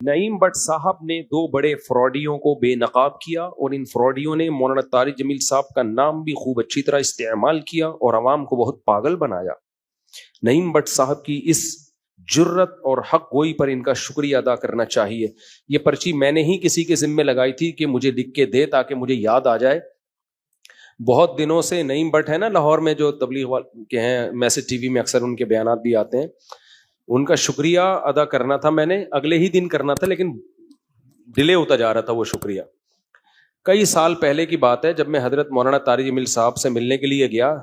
نعیم but صاحب نے دو بڑے فراڈیوں کو بے نقاب کیا اور ان فراڈیوں نے مولانا طارق جمیل صاحب کا نام بھی خوب اچھی طرح استعمال کیا اور عوام کو بہت پاگل بنایا. نعیم بٹ صاحب کی اس جرت اور حق گوئی پر ان کا شکریہ ادا کرنا چاہیے. یہ پرچی میں نے ہی کسی کے ذمے لگائی تھی کہ مجھے لکھ کے دے تاکہ مجھے یاد آ جائے. بہت دنوں سے نعیم بٹ ہے نا لاہور میں جو تبلیغ کے ہیں, میسج ٹی وی میں اکثر ان کے بیانات بھی آتے ہیں, ان کا شکریہ ادا کرنا تھا. میں نے اگلے ہی دن کرنا تھا لیکن ڈیلے ہوتا جا رہا تھا وہ شکریہ. کئی سال پہلے کی بات ہے, جب میں حضرت مولانا طارق جمیل صاحب سے ملنے کے لیے گیا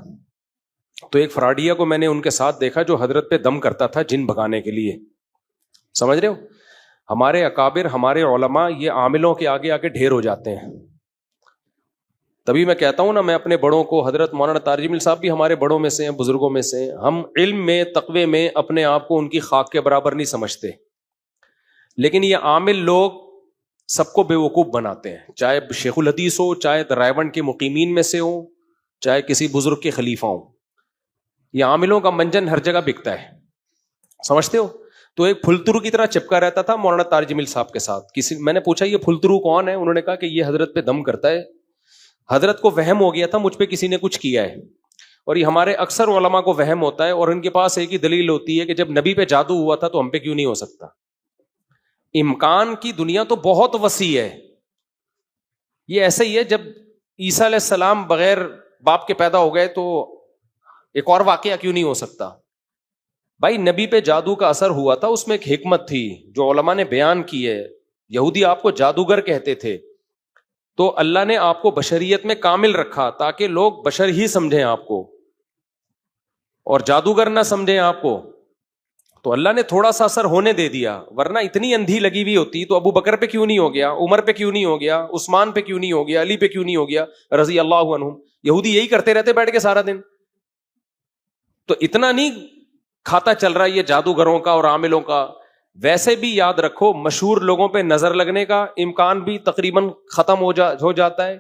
تو ایک فراڈیا کو میں نے ان کے ساتھ دیکھا جو حضرت پہ دم کرتا تھا جن بھگانے کے لیے. سمجھ رہے ہو, ہمارے اکابر ہمارے علماء یہ عاملوں کے آگے آگے ڈھیر ہو جاتے ہیں. تبھی میں کہتا ہوں نا, میں اپنے بڑوں کو, حضرت مولانا طارق جمیل صاحب بھی ہمارے بڑوں میں سے ہیں, بزرگوں میں سے ہیں. ہم علم میں تقوی میں اپنے آپ کو ان کی خاک کے برابر نہیں سمجھتے, لیکن یہ عامل لوگ سب کو بے وقوف بناتے ہیں, چاہے شیخ الحدیث ہو, چاہے رائیونڈ کے مقیمین میں سے ہو, چاہے کسی بزرگ کے خلیفہ ہوں. یہ عاملوں کا منجن ہر جگہ بکتا ہے, سمجھتے ہو. تو ایک پھلترو کی طرح چپکا رہتا تھا مولانا طارق جمیل صاحب کے ساتھ. میں نے پوچھا یہ پھلترو کون ہے؟ انہوں نے کہا کہ یہ حضرت پہ دم کرتا ہے. حضرت کو وہم ہو گیا تھا مجھ پہ کسی نے کچھ کیا ہے, اور یہ ہمارے اکثر علماء کو وہم ہوتا ہے, اور ان کے پاس ایک ہی دلیل ہوتی ہے کہ جب نبی پہ جادو ہوا تھا تو ہم پہ کیوں نہیں ہو سکتا. امکان کی دنیا تو بہت وسیع ہے. یہ ایسا ہی ہے جب عیسیٰ علیہ السلام بغیر باپ کے پیدا ہو گئے تو ایک اور واقعہ کیوں نہیں ہو سکتا. بھائی نبی پہ جادو کا اثر ہوا تھا, اس میں ایک حکمت تھی جو علماء نے بیان کی ہے. یہودی آپ کو جادوگر کہتے تھے, تو اللہ نے آپ کو بشریت میں کامل رکھا تاکہ لوگ بشر ہی سمجھیں آپ کو اور جادوگر نہ سمجھیں آپ کو. تو اللہ نے تھوڑا سا اثر ہونے دے دیا, ورنہ اتنی اندھی لگی ہوئی ہوتی تو ابو بکر پہ کیوں نہیں ہو گیا, عمر پہ کیوں نہیں ہو گیا, عثمان پہ کیوں نہیں ہو گیا, علی پہ کیوں نہیں ہو گیا رضی اللہ عنہم. یہودی یہی کرتے رہتے بیٹھ کے سارا دن. تو اتنا نہیں کھاتا چل رہا یہ جادوگروں کا اور عاملوں کا. ویسے بھی یاد رکھو مشہور لوگوں پہ نظر لگنے کا امکان بھی تقریباً ختم ہو جاتا ہے,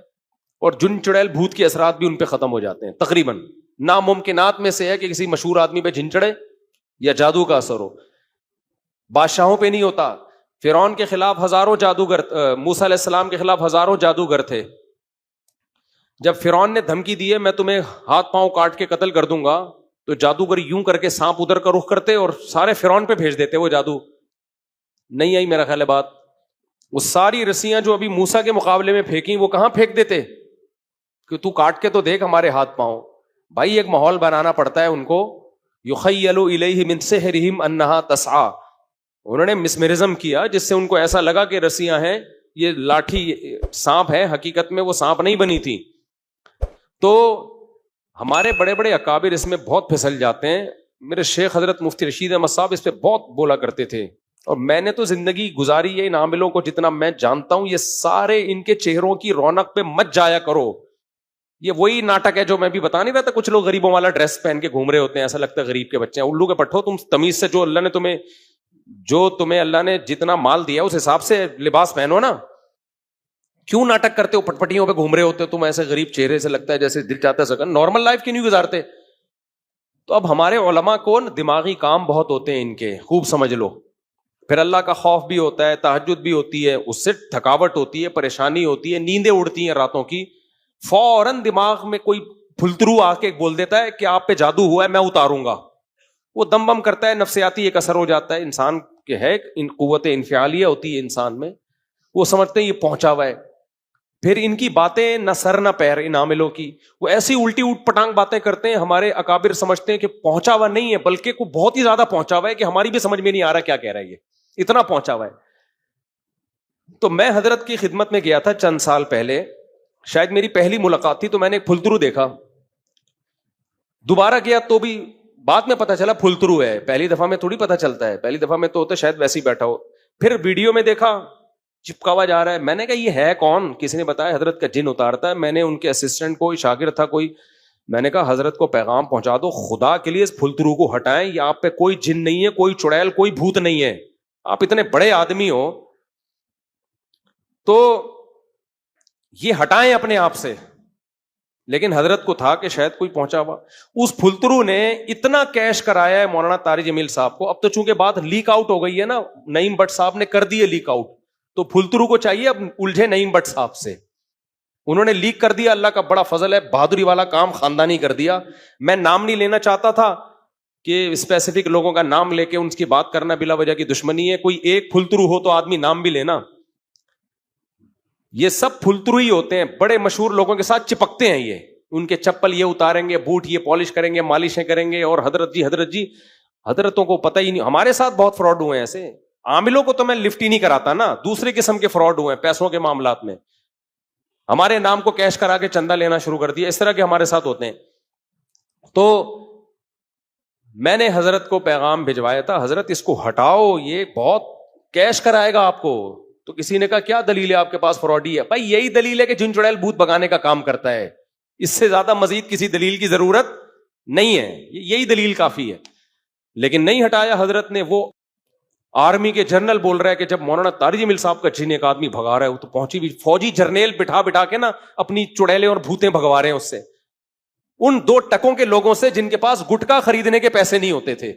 اور جن چڑیل بھوت کے اثرات بھی ان پہ ختم ہو جاتے ہیں. تقریباً ناممکنات میں سے ہے کہ کسی مشہور آدمی پہ جن چڑھے یا جادو کا اثر ہو. بادشاہوں پہ نہیں ہوتا. فرعون کے خلاف ہزاروں جادوگر, موسیٰ علیہ السلام کے خلاف ہزاروں جادوگر تھے. جب فرعون نے دھمکی دی ہے میں تمہیں ہاتھ پاؤں کاٹ کے قتل کر دوں گا, تو جادوگر یوں کر کے سانپ ادھر کا رخ کرتے اور سارے فرعون پہ بھیج دیتے. وہ جادو نہیں آئی میرا خیال ہے بات. وہ ساری رسیاں جو ابھی موسیٰ کے مقابلے میں پھینکی وہ کہاں پھینک دیتے کہ تو کاٹ کے تو دیکھ ہمارے ہاتھ پاؤں. بھائی ایک ماحول بنانا پڑتا ہے ان کو. یخیل الیہ من سحرہم انہا تسعی, انہوں نے مسمرزم کیا جس سے ان کو ایسا لگا کہ رسیاں ہیں, یہ لاٹھی سانپ ہے, حقیقت میں وہ سانپ نہیں بنی تھی. تو ہمارے بڑے بڑے اکابر اس میں بہت پھسل جاتے ہیں. میرے شیخ حضرت مفتی رشید احمد صاحب اس پہ بہت بولا کرتے تھے, اور میں نے تو زندگی گزاری ہے ان عاملوں کو جتنا میں جانتا ہوں. یہ سارے ان کے چہروں کی رونق پہ مت جایا کرو. یہ وہی ناٹک ہے جو میں بھی بتا نہیں رہا تھا. کچھ لوگ غریبوں والا ڈریس پہن کے گھوم رہے ہوتے ہیں, ایسا لگتا ہے غریب کے بچے ہیں. الو کے پٹھو, تم تمیز سے جو تمہیں اللہ نے جتنا مال دیا اس حساب سے لباس پہنو نا. کیوں ناٹک کرتے ہو, پٹ پٹیوں پہ گھوم رہے ہوتے ہو تم ایسے غریب چہرے سے, لگتا ہے جیسے دل چاہتا ہے سکن. نارمل لائف کیوں نہیں گزارتے؟ تو اب ہمارے علماء کو دماغی کام بہت ہوتے ہیں ان کے, خوب سمجھ لو. پھر اللہ کا خوف بھی ہوتا ہے, تہجد بھی ہوتی ہے, اس سے تھکاوٹ ہوتی ہے, پریشانی ہوتی ہے, نیندیں اڑتی ہیں راتوں کی. فوراً دماغ میں کوئی پھلترو آ کے بول دیتا ہے کہ آپ پہ جادو ہوا ہے, میں اتاروں گا. وہ دم بم کرتا ہے, نفسیاتی ایک اثر ہو جاتا ہے انسان کے, ہے ان قوت انفعالیہ ہوتی ہے انسان میں. وہ سمجھتے ہیں یہ پہنچا ہوا ہے. پھر ان کی باتیں نہ سر نہ پیر, ان عاملوں کی. وہ ایسی الٹی اوٹ پٹانگ باتیں کرتے ہیں. ہمارے اکابر سمجھتے ہیں کہ پہنچا ہوا نہیں ہے, بلکہ کو بہت ہی زیادہ پہنچا ہوا ہے کہ ہماری بھی سمجھ میں نہیں آ رہا کیا کہہ رہا ہے, یہ اتنا پہنچا ہوا ہے. تو میں حضرت کی خدمت میں گیا تھا چند سال پہلے, شاید میری پہلی ملاقات تھی. تو میں نے ایک پھلترو دیکھا. دوبارہ گیا تو بھی بعد میں پتا چلا پھلترو ہے. پہلی دفعہ میں تھوڑی پتا چلتا ہے, پہلی دفعہ میں تو ہوتا شاید ویسے ہی بیٹھا ہو. پھر ویڈیو میں دیکھا چپکا ہوا جا رہا ہے. میں نے کہا یہ ہے کون؟ کسی نے بتایا حضرت کا جن اتارتا ہے. میں نے ان کے اسسٹنٹ کو, شاگرد تھا کوئی, میں نے کہا حضرت کو پیغام پہنچا دو, خدا کے لیے اس پھلترو کو ہٹائیں. یہ آپ پہ کوئی جن نہیں ہے, کوئی چڑیل, کوئی بھوت نہیں ہے. آپ اتنے بڑے آدمی ہو تو یہ ہٹائیں اپنے آپ سے. لیکن حضرت کو تھا کہ شاید کوئی پہنچا ہوا. اس پھلترو نے اتنا کیش کرایا ہے مولانا طارق جمیل صاحب کو. اب تو چونکہ بات لیک آؤٹ ہو گئی ہے نا, نعیم بٹ صاحب نے کر دی ہے لیک آؤٹ, تو پھلترو کو چاہیے اب الجھے نعیم بٹ صاحب سے. انہوں نے لیک کر دیا, اللہ کا بڑا فضل ہے, بہادری والا کام خاندانی کر دیا. میں نام نہیں لینا چاہتا تھا کہ اسپیسیفک لوگوں کا نام لے کے ان کی بات کرنا بلا وجہ کی دشمنی ہے. کوئی ایک پھلترو ہو تو آدمی نام بھی لینا. یہ سب پھلترو ہی ہوتے ہیں, بڑے مشہور لوگوں کے ساتھ چپکتے ہیں. یہ ان کے چپل یہ اتاریں گے, بوٹ یہ پالش کریں گے, مالشیں کریں گے, اور حضرت جی. حضرتوں کو پتہ ہی نہیں. ہمارے ساتھ بہت فراڈ ہوئے ہیں ایسے. عاملوں کو تو میں لفٹ ہی نہیں کراتا نا, دوسرے قسم کے فراڈ ہوئے ہیں پیسوں کے معاملات میں. ہمارے نام کو کیش کرا کے چندہ لینا شروع کر دیا, اس طرح کے ہمارے ساتھ ہوتے ہیں. تو میں نے حضرت کو پیغام بھجوایا تھا, حضرت اس کو ہٹاؤ, یہ بہت کیش کرائے گا آپ کو. تو کسی نے کہا کیا دلیل ہے آپ کے پاس فراڈی ہے؟ بھائی یہی دلیل ہے کہ جن چڑیل بھوت بگانے کا کام کرتا ہے, اس سے زیادہ مزید کسی دلیل کی ضرورت نہیں ہے, یہی دلیل کافی ہے. لیکن نہیں ہٹایا حضرت نے. وہ آرمی کے جنرل بول رہا ہے کہ جب مولانا طارق جمیل صاحب کا جن ایک آدمی بھگا رہا ہے, وہ تو پہنچی بھی فوجی جرنیل بٹھا کے نا اپنی چڑیلیں اور بھوتیں بھگوا رہے ہیں اس سے, ان 2 ٹکوں کے لوگوں سے جن کے پاس گٹکا خریدنے کے پیسے نہیں ہوتے تھے.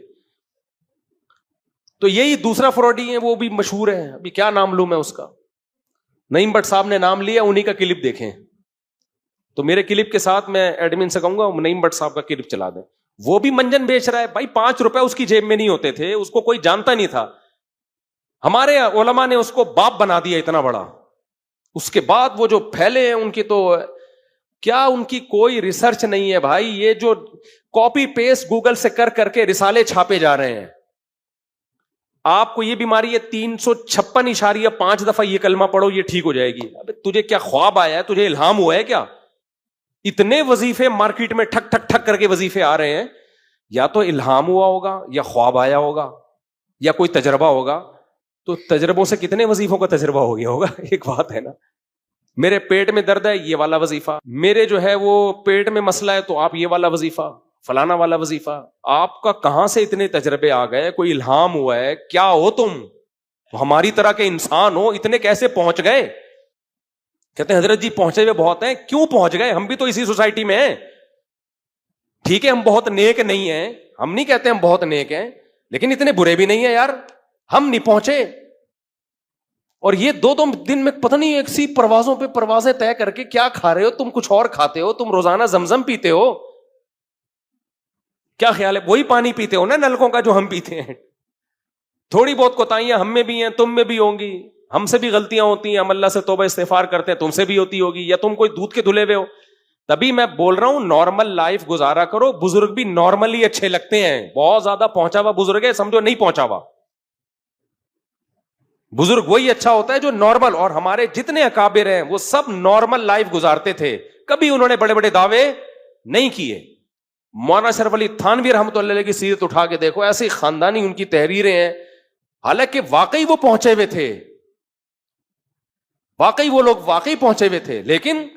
تو یہی دوسرا فراڈی ہے, وہ بھی مشہور ہے. ابھی کیا نام لوں میں اس کا؟ نعیم بٹ صاحب نے نام لیا, انہی کا کلپ دیکھیں. تو میرے کلپ کے ساتھ میں ایڈمن سے کہوں گا نعیم بٹ صاحب کا کلپ چلا دیں. وہ بھی منجن بیچ رہا ہے. بھائی 5 روپے اس کی جیب میں نہیں ہوتے تھے, اس کو کوئی جانتا نہیں تھا. ہمارے علماء نے اس کو باپ بنا دیا اتنا بڑا. اس کے بعد وہ جو پھیلے ہیں ان کی تو کیا, ان کی کوئی ریسرچ نہیں ہے بھائی. یہ جو کاپی پیسٹ گوگل سے کر کے رسالے چھاپے جا رہے ہیں. آپ کو یہ بیماری ہے 356.5 دفعہ یہ کلمہ پڑھو یہ ٹھیک ہو جائے گی. ابے تجھے کیا خواب آیا ہے, تجھے الہام ہوا ہے کیا؟ اتنے وظیفے مارکیٹ میں ٹھک ٹھک ٹھک کر کے وظیفے آ رہے ہیں. یا تو الہام ہوا ہوگا, یا خواب آیا ہوگا, یا کوئی تجربہ ہوگا. تو تجربوں سے کتنے وظیفوں کا تجربہ ہو گیا ہوگا. ایک بات ہے نا, میرے پیٹ میں درد ہے یہ والا وظیفہ, میرے جو ہے وہ پیٹ میں مسئلہ ہے تو آپ یہ والا وظیفہ, فلانا والا وظیفہ. آپ کا کہاں سے اتنے تجربے آ گئے؟ کوئی الہام ہوا ہے کیا؟ ہو تم ہماری طرح کے انسان ہو, اتنے کیسے پہنچ گئے؟ کہتے ہیں حضرت جی پہنچے ہوئے بہت ہیں. کیوں پہنچ گئے؟ ہم بھی تو اسی سوسائٹی میں ہیں. ٹھیک ہے ہم بہت نیک نہیں ہیں, ہم نہیں کہتے ہم بہت نیک ہیں, لیکن اتنے برے بھی نہیں ہیں یار, ہم نہیں پہنچے. اور یہ 2 دن میں پتہ نہیں ایک سی پروازوں پہ پروازیں طے کر کے کیا کھا رہے ہو تم, کچھ اور کھاتے ہو تم, روزانہ زمزم پیتے ہو. کیا خیال ہے وہی پانی پیتے ہو نا نلکوں کا جو ہم پیتے ہیں. تھوڑی بہت کوتاہیاں ہم میں بھی ہیں, تم میں بھی ہوں گی, ہم سے بھی غلطیاں ہوتی ہیں, ہم اللہ سے توبہ استغفار کرتے ہیں, تم سے بھی ہوتی ہوگی, یا تم کوئی دودھ کے دھلے ہوئے ہو. تبھی میں بول رہا ہوں نارمل لائف گزارا کرو. بزرگ بھی نارملی اچھے لگتے ہیں. بہت زیادہ پہنچا ہوا بزرگ ہے سمجھو نہیں پہنچا ہوا. بزرگ وہی اچھا ہوتا ہے جو نارمل, اور ہمارے جتنے اکابر ہیں وہ سب نارمل لائف گزارتے تھے, کبھی انہوں نے بڑے بڑے دعوے نہیں کیے. مولانا شرف علی تھانوی رحمۃ اللہ علیہ کی سیرت اٹھا کے دیکھو, ایسی خاندانی ان کی تحریریں ہیں, حالانکہ واقعی وہ پہنچے ہوئے تھے, واقعی وہ لوگ واقعی پہنچے ہوئے تھے, لیکن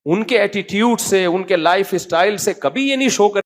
ان کے ایٹیٹیوڈ سے, ان کے لائف اسٹائل سے کبھی یہ نہیں شو کر